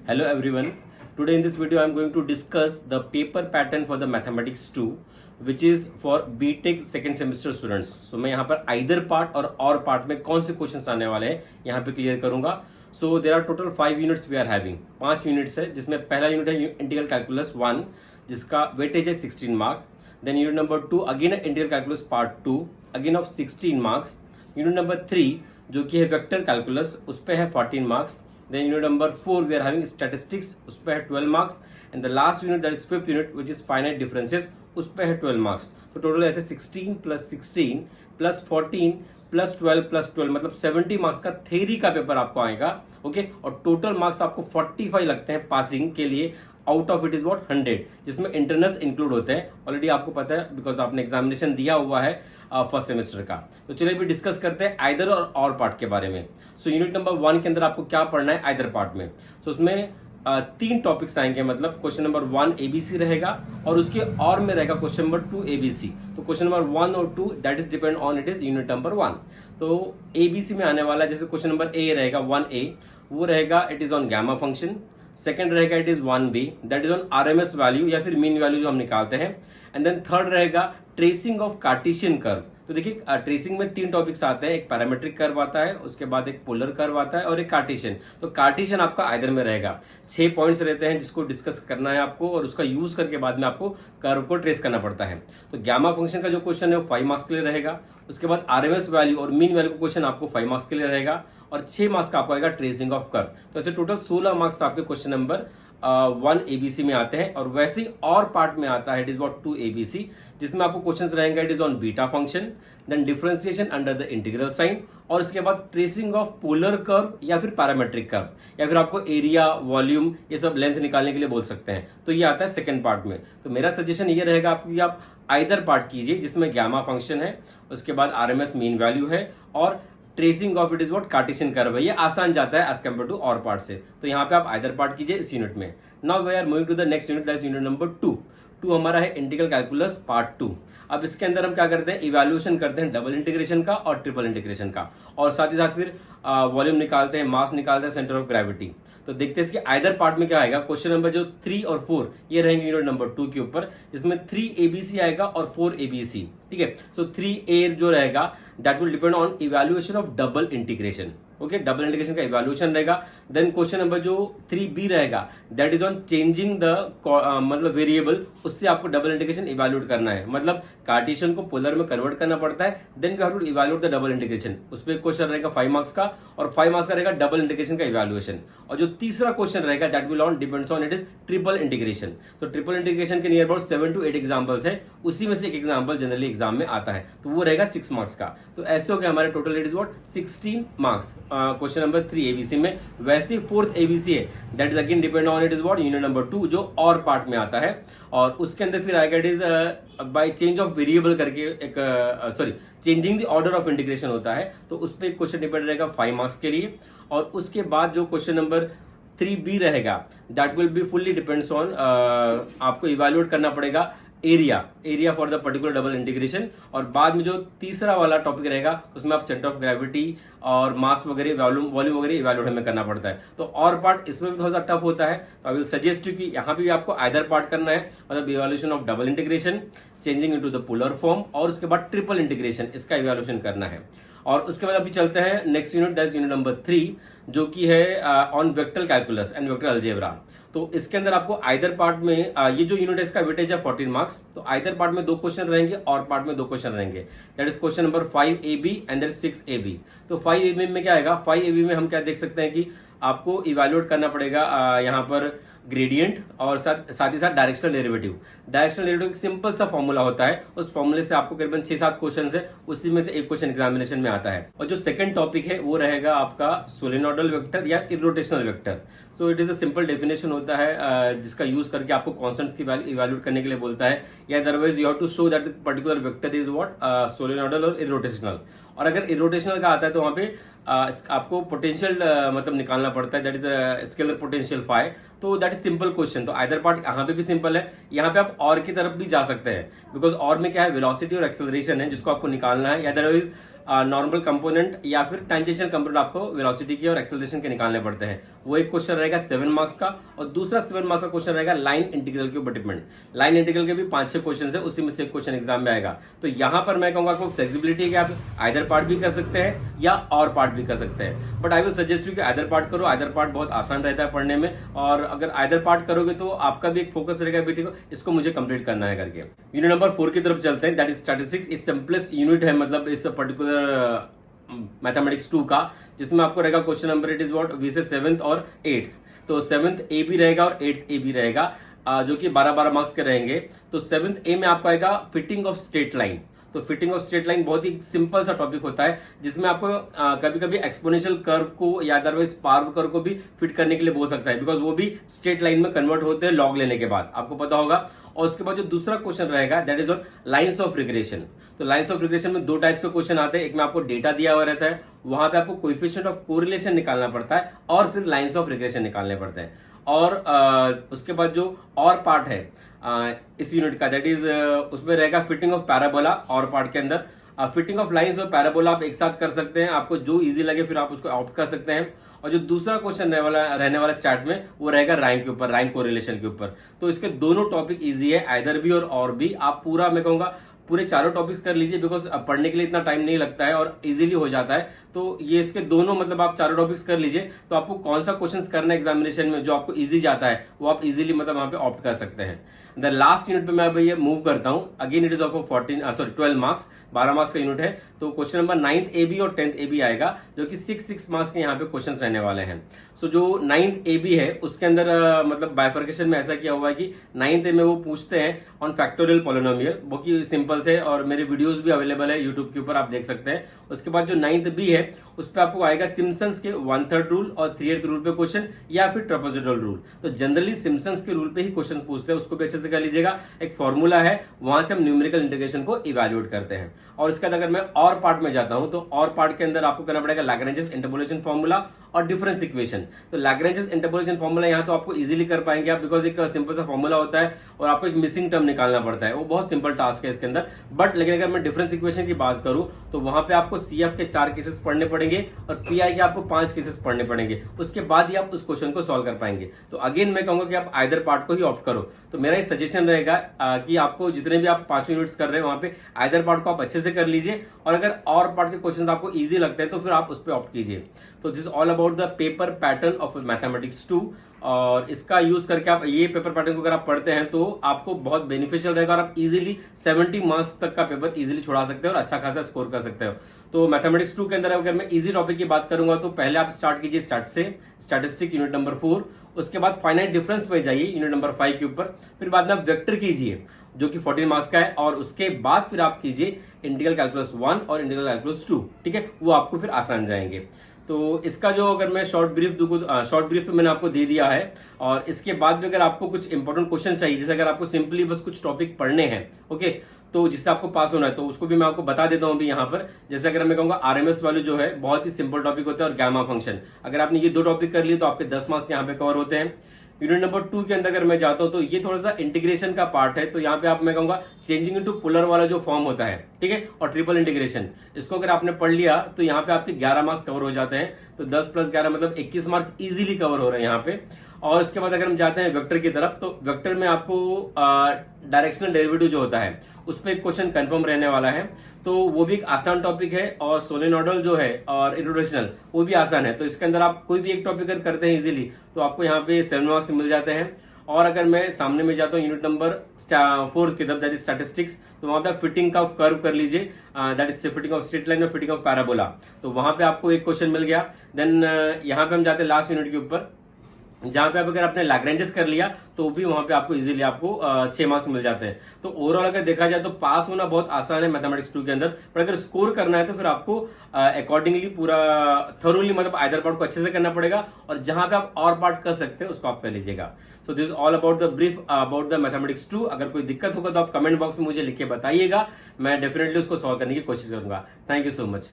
Hello everyone. Today in this video I am going to discuss the paper pattern for the mathematics 2 which is for BTech second semester students. So मैं यहाँ पर either part और part में कौन से questions आने वाले हैं यहाँ पे clear करूंगा. So there are total 5 units we are having. 5 units है जिसमें पहला unit है integral calculus 1 जिसका weightage है 16 mark. Then unit number 2 again integral calculus part 2 again of 16 marks. Unit number 3 जो कि है vector calculus उस पे है 14 marks. Then unit number 4 we are having statistics उस पे है 12 marks and the last unit that is fifth unit which is finite differences उस पे है 12 marks. तो टोटल ऐसे 16 plus 16 plus 14 plus 12 plus 12 मतलब 70 मार्क्स का थ्योरी का पेपर आपको आएगा. ओके और टोटल मार्क्स आपको 45 लगते हैं पासिंग के लिए. Out of it is what 100 जिसमें इंटरनल्स इंक्लूड होते हैं. ऑलरेडी आपको पता है बिकॉज आपने एग्जामिनेशन दिया हुआ है फर्स्ट सेमेस्टर का. तो चलिए भी डिस्कस करते हैं आइदर और पार्ट के बारे में. सो यूनिट नंबर 1 के अंदर आपको क्या पढ़ना है आइदर पार्ट में. सो उसमें 3 टॉपिक्स आएंगे मतलब क्वेश्चन नंबर 1 एबीसी रहेगा और उसके और में रहेगा क्वेश्चन नंबर 2 एबीसी. तो क्वेश्चन नंबर 1 और 2 that is depend on it is unit number 1. तो एबीसी में आने वाला जैसे क्वेश्चन नंबर ए रहेगा 1A वो रहेगा it is on gamma function. Second रहेगा it is 1B that is on RMS value या फिर मीन वैल्यू जो हम निकालते हैं. एंड देन थर्ड रहेगा ट्रेसिंग ऑफ कार्टेशियन कर्व. तो देखिए ट्रेसिंग में 3 टॉपिक्स आते हैं. एक पैरामेट्रिक कर्व आता है उसके बाद एक पोलर कर्व आता है और एक कार्टेशियन. तो कार्टेशियन आपका आइदर में रहेगा. 6 पॉइंट्स रहते हैं जिसको डिस्कस करना है आपको और उसका यूज करके बाद में आपको कर्व को ट्रेस करना पड़ता है. तो गैमा फंक्शन का जो क्वेश्चन है वो 5 मार्क्स के लिए रहेगा. उसके बाद आरएमएस वैल्यू और मीन वैल्यू का क्वेश्चन आपको 5 मार्क्स के लिए रहेगा और 6 मार्क्स का आपको आएगा ट्रेसिंग ऑफ कर्व. तो ऐसे टोटल 16 मार्क्स आपके क्वेश्चन नंबर 1 एबीसी में आते हैं. और वैसे ही और पार्ट में आता है इट इज व्हाट 2 एबीसी जिसमें आपको क्वेश्चंस रहेंगे it is on beta function then differentiation under the integral sign और इसके बाद ट्रेसिंग ऑफ पोलर कर्व या फिर पैरामेट्रिक कर्व या फिर आपको एरिया वॉल्यूम ये सब लेंथ निकालने के लिए बोल सकते हैं. तो ये आता है सेकंड पार्ट में. तो मेरा सजेशन ये रहेगा आपको कि आप आइदर पार्ट कीजिए जिसमें गैमा फंक्शन है उसके बाद आरएमएस मीन वैल्यू है और tracing of it is what Cartesian curve है. ये आसान जाता है एज कम्पेयर टू और पार्ट से. तो यहाँ पे आप आइदर पार्ट कीजिए इस यूनिट में. Now we are moving to the next unit that is unit number 2. हमारा है इंटीग्रल कैलकुलस पार्ट 2. अब इसके अंदर हम क्या करते हैं इवैल्यूएशन करते हैं डबल इंटीग्रेशन का और ट्रिपल इंटीग्रेशन का और साथ ही साथ फिर वॉल्यूम निकालते हैं मास निकालते हैं सेंटर ऑफ ग्रेविटी. तो देखते हैं इसके आइदर पार्ट में क्या आएगा. क्वेश्चन नंबर जो 3 और 4 ये रहेंगे यूनिट नंबर 2 के ऊपर जिसमें 3 एबीसी आएगा और 4 एबीसी. ठीक है. सो 3A जो रहेगा that will depend on evaluation of double integration. Okay double integration का इवैल्यूएशन रहेगा. देन क्वेश्चन नंबर जो 3B रहेगा that is on changing the मतलब वेरिएबल उससे आपको डबल इंटीग्रेशन इवैल्यूएट करना है. मतलब कार्टेशियन को पोलर में कन्वर्ट करना पड़ता है. Then we have to evaluate the double integration. उस पर क्वेश्चन रहेगा 5 मार्क्स का और 5 मार्क्स का रहेगा डबल इंटीग्रेशन का इवैल्यूएशन. और जो तीसरा क्वेश्चन रहेगा that will on depends on it is triple integration. तो ट्रिपल इंटीग्रेशन के नियर अबाउट 7 to 8 एग्जांपल्स है. उसी में से एक एग्जांपल जनरली एग्जाम में आता है तो वो रहेगा 6 मार्क्स का. तो ऐसे हो गया हमारे total it is what 16 marks question number 3 ABC में. वैसे 4th एबीसी है that is again depend on it is what unit number 2 जो और पार्ट में आता है. और उसके अंदर फिर आएगा it is by change of variable करके एक sorry changing the order of integration होता है. तो उस पर क्वेश्चन डिपेंड रहेगा 5 मार्क्स के लिए. और उसके बाद जो क्वेश्चन नंबर 3B रहेगा that will be fully depends on आपको इवैल्यूएट करना पड़ेगा area for the particular double integration. और बाद में जो तीसरा वाला टॉपिक रहेगा उसमें आप सेंटर ऑफ ग्रेविटी और मास वगैरह वॉल्यूम वगैरह इवैल्यूएट हमें करना पड़ता है. तो और पार्ट इसमें भी थोड़ा सा टफ होता है. तो आई विल सजेस्ट यू कि यहाँ पे भी आपको आइदर पार्ट करना है मतलब evaluation of double integration changing into the polar form और उसके बाद ट्रिपल इंटीग्रेशन इसका इवैल्यूएशन करना है. और उसके बाद अभी चलते हैं next unit that is unit number 3 जो कि है on vector calculus and vector algebra. तो इसके अंदर आपको आइदर पार्ट में ये जो यूनिट है इसका वेटेज है 14 मार्क्स. तो आइदर पार्ट में 2 क्वेश्चन रहेंगे और पार्ट में 2 क्वेश्चन रहेंगे. That is question number 5AB and that 6AB. तो 5AB में क्या आएगा 5AB में हम क्या देख सकते हैं कि आपको इवैल्यूएट करना पड़ेगा यहाँ पर ग्रेडियंट और साथ ही साथ डायरेक्शनल डेरिवेटिव. डायरेक्शनल डेरिवेटिव एक सिंपल सा फॉर्मूला होता है. उस फॉर्मूले से आपको करीबन 6-7 क्वेश्चन है उसी में से एक क्वेश्चन एग्जामिनेशन में आता है. और जो सेकंड टॉपिक है वो रहेगा आपका सोलेनोइडल वेक्टर या इरोटेशनल वेक्टर. तो it is a simple definition होता है जिसका यूज करके आपको कॉन्स्टेंट्स की वैल्यू इवैल्यूएट करने के लिए बोलता है. या otherwise you have to show that particular vector is what solenoidal और इरोटेशनल. और अगर इरोटेशनल का आता है तो वहां पे आपको पोटेंशियल मतलब निकालना पड़ता है that is scalar potential phi. तो दैट इज सिंपल क्वेश्चन. तो आइदर पार्ट यहाँ पे भी सिंपल है. यहाँ पे आप और की तरफ भी जा सकते हैं बिकॉज और में क्या है वेलोसिटी और एक्सेलरेशन है जिसको आपको निकालना है. या अदरवाइज नॉर्मल कंपोनेंट या फिर टेंजेंशियल कंपोनेंट आपको वेलोसिटी के और एक्सेलरेशन के निकालने पड़ते हैं। वो एक क्वेश्चन रहेगा 7 मार्क्स का, और दूसरा 7 मार्क्स का क्वेश्चन रहेगा लाइन इंटीग्रल के ऊपर डिपेंड। लाइन इंटीग्रल के भी 5-6 क्वेश्चन है, उसी में से एक क्वेश्चन एग्जाम में आएगा। तो यहां पर मैं कहूंगा आपको फ्लेक्सिबिलिटी है, आप आइदर पार्ट भी कर सकते हैं या और पार्ट भी कर सकते हैं, but I will suggest you कि आइदर पार्ट करो। आइदर पार्ट बहुत आसान रहता है पढ़ने में, और अगर आइदर पार्ट करोगे तो आपका भी एक फोकस रहेगा बेटी को इसको मुझे कंप्लीट करना है करके। यूनिट नंबर 4 की तरफ चलते हैं, दैट इज स्टैटिस्टिक्स। इस सिंपलेस्ट यूनिट है मतलब इस पर्टिकुलर मैथमेटिक्स 2 का, जिसमें आपको रहेगा question number it is what वैसे 7th और 8th। तो 7th ए भी रहेगा और 8th ए भी रहेगा, जो कि 12-12 मार्क्स के रहेंगे। तो 7th ए में आपको आएगा फिटिंग ऑफ स्ट्रेट लाइन। तो फिटिंग ऑफ स्ट्रेट लाइन बहुत ही सिंपल सा टॉपिक होता है, जिसमें आपको कभी कभी एक्सपोनेंशियल कर्व को या अदरवाइज पार्व कर्व को भी फिट करने के लिए बोल सकता है, बिकॉज वो भी स्ट्रेट लाइन में कन्वर्ट होते हैं लॉग लेने के बाद, आपको पता होगा। और उसके बाद जो दूसरा क्वेश्चन रहेगा that is on lines of regression. तो लाइंस ऑफ रिग्रेशन में 2 टाइप्स के क्वेश्चन आते हैं। एक में आपको डेटा दिया हुआ रहता है, वहां पे आपको कोएफिशिएंट ऑफ कोरिलेशन निकालना पड़ता है, और फिर लाइंस ऑफ रिग्रेशन निकालने पड़ते हैं। और उसके बाद जो और पार्ट है इस यूनिट का, दैट इज उसमें रहेगा फिटिंग ऑफ पैराबोला। और पार्ट के अंदर फिटिंग ऑफ लाइंस और पैराबोला आप एक साथ कर सकते हैं, आपको जो इजी लगे फिर आप उसको ऑप्ट कर सकते हैं। और जो दूसरा क्वेश्चन रहने वाला स्टार्ट में, वो रहेगा रैंक के ऊपर, रैंक कोरिलेशन के ऊपर। तो इसके दोनों टॉपिक इजी है, आइदर भी और भी। आप पूरा मैं कहूंगा पूरे चारों टॉपिक्स कर लीजिए, बिकॉज पढ़ने के लिए इतना टाइम नहीं लगता है और इजीली हो जाता है। तो ये इसके दोनों मतलब आप चारों टॉपिक्स कर लीजिए, तो आपको कौन सा क्वेश्चंस करना है एग्जामिनेशन में जो आपको इजी जाता है, वो आप इजीली मतलब वहां पे ऑप्ट कर सकते हैं। द लास्ट यूनिट पे मैं अब ये मूव करता हूं। Again it is of 12 marks, 12 marks का यूनिट है। तो question number 9th A B और 10th ए बी आएगा, जो कि 6 मार्क्स के यहाँ पे क्वेश्चंस रहने वाले हैं। सो जो 9th ए बी है उसके अंदर मतलब बाइफर्केशन में ऐसा किया हुआ है कि 9th ए में वो पूछते हैं ऑन फैक्टोरियल पॉलिनोमियल, वो की सिंपल से, और मेरे वीडियोस भी अवेलेबल है यूट्यूब के ऊपर, आप देख सकते हैं। उसके बाद जो 9th बी है उस पर आपको आएगा सिम्पसन्स के 1/3 रूल और 3/8 रूल पे क्वेश्चन, या फिर ट्रेपेजोइडल रूल। तो जनरली सिम्पसन्स के रूल पे ही क्वेश्चन पूछते हैं, उसको भी अच्छे से कर लीजिएगा। एक फॉर्मूला है, वहां से हम न्यूमेरिकल इंटीग्रेशन को इवेल्युएट करते हैं। और इसके बाद अगर मैं और पार्ट में जाता हूं, तो और पार्ट के अंदर आपको करना पड़ेगा लैग्रेंजेस इंटरपोलेशन फॉर्मूला और डिफरेंस इक्वेशन। तो लैग्रेंजेस इंटरपोलेशन फॉर्मूला यहाँ तो आपको इजीली कर पाएंगे आप, बिकॉज एक सिंपल सा फॉर्मूला होता है और आपको एक मिसिंग टर्म निकालना पड़ता है, वो बहुत सिंपल टास्क है इसके अंदर। बट लेकिन अगर मैं डिफरेंस इक्वेशन की बात करूं, तो वहां पे आपको सीएफ के 4 केसेस पढ़ने पड़ेंगे और पीआई के आपको 5 केसेस पढ़ने पड़ेंगे, उसके बाद ही आप उस क्वेश्चन को सॉल्व कर पाएंगे। तो अगेन मैं कहूंगा कि आप आइदर पार्ट को ही ऑप्ट करो। तो मेरा ये सजेशन रहेगा कि आपको जितने भी आप 5 यूनिट्स कर रहे हैं वहां पे आइदर पार्ट को आप अच्छे से कर लीजिए, और अगर और पार्ट के क्वेश्चन आपको इजी लगते हैं तो फिर आप उस पर ऑप्ट कीजिए। तो this all about the paper pattern of mathematics 2, और इसका यूज करके आप ये पेपर पैटर्न को अगर आप पढ़ते हैं तो आपको बहुत बेनिफिशियल रहेगा, और आप इजीली 70 मार्क्स तक का पेपर इजीली छुड़ा सकते हो और अच्छा खासा स्कोर कर सकते हो। तो मैथमेटिक्स 2 के अंदर अगर मैं इजी टॉपिक की बात करूंगा, तो पहले आप स्टार्ट कीजिए स्टार्ट से, स्टैटिस्टिक यूनिट नंबर 4। उसके बाद फाइनाइट डिफरेंस में जाइए यूनिट नंबर 5 के ऊपर। फिर बाद में आप वेक्टर कीजिए जो कि 14 मार्क्स का है, और उसके बाद फिर आप कीजिए इंटीग्रल कैलकुलस 1 और इंटीग्रल कैलकुलस 2, ठीक है, वो आपको फिर आसान जाएंगे। तो इसका जो अगर मैं शॉर्ट ब्रीफ तो मैंने आपको दे दिया है, और इसके बाद भी अगर आपको कुछ इंपॉर्टेंट क्वेश्चन चाहिए, जैसे अगर आपको सिंपली बस कुछ टॉपिक पढ़ने हैं, ओके, तो जिससे आपको पास होना है, तो उसको भी मैं आपको बता देता हूं अभी यहाँ पर। जैसे अगर मैं कहूंगा आरएमएस वैल्यू जो है बहुत ही सिंपल टॉपिक होता है, और गामा फंक्शन, अगर आपने ये 2 टॉपिक कर लिए तो आपके 10 मार्क्स यहाँ पे कवर होते हैं। यूनिट नंबर 2 के अंदर अगर मैं जाता हूं, तो ये थोड़ा सा इंटीग्रेशन का पार्ट है। तो यहाँ पे आप मैं कहूंगा चेंजिंग इनटू पोलर वाला जो फॉर्म होता है, ठीक है, और ट्रिपल इंटीग्रेशन, इसको अगर आपने पढ़ लिया तो यहाँ पे आपके 11 मार्क्स कवर हो जाते हैं। तो 10 + 11 मतलब 21 मार्क इजीली कवर हो रहे हैं यहाँ पे। और उसके बाद अगर हम जाते हैं वेक्टर की तरफ, तो वेक्टर में आपको डायरेक्शनल डेरिवेटिव जो होता है उस पर एक क्वेश्चन कंफर्म रहने वाला है। तो वो भी एक आसान टॉपिक है, और सोलेनोइडल जो है और इरोटेशनल वो भी आसान है। तो इसके अंदर आप कोई भी एक टॉपिक अगर करते हैं इजीली, तो आपको यहाँ पे 7 मार्क्स मिल जाते हैं। और अगर मैं सामने में जाता हूँ यूनिट नंबर 4 की तरफ, दैट इज स्टैटिस्टिक्स, तो वहां पे फिटिंग का कर्व कर लीजिए, that is fitting of straight line और फिटिंग ऑफ पैराबोला। तो वहां पे आपको एक क्वेश्चन मिल गया। देन यहाँ पे हम जाते हैं लास्ट यूनिट के ऊपर, जहां पे आप अगर आपने लैग्रेंजेस कर लिया तो भी वहां पे आपको इजीली आपको 6 मार्क्स मिल जाते हैं। तो ओवरऑल अगर देखा जाए तो पास होना बहुत आसान है मैथमेटिक्स 2 के अंदर, पर अगर स्कोर करना है तो फिर आपको अकॉर्डिंगली पूरा थोरोली मतलब आइदर पार्ट को अच्छे से करना पड़ेगा, और जहां पे आप और पार्ट कर सकते हैं उसको आप कर लीजिएगा। So this all about the brief about the mathematics 2। अगर कोई दिक्कत होगा तो आप कमेंट बॉक्स में मुझे लिख के बताइएगा, मैं डेफिनेटली उसको सॉल्व करने की कोशिश करूंगा। Thank you so much.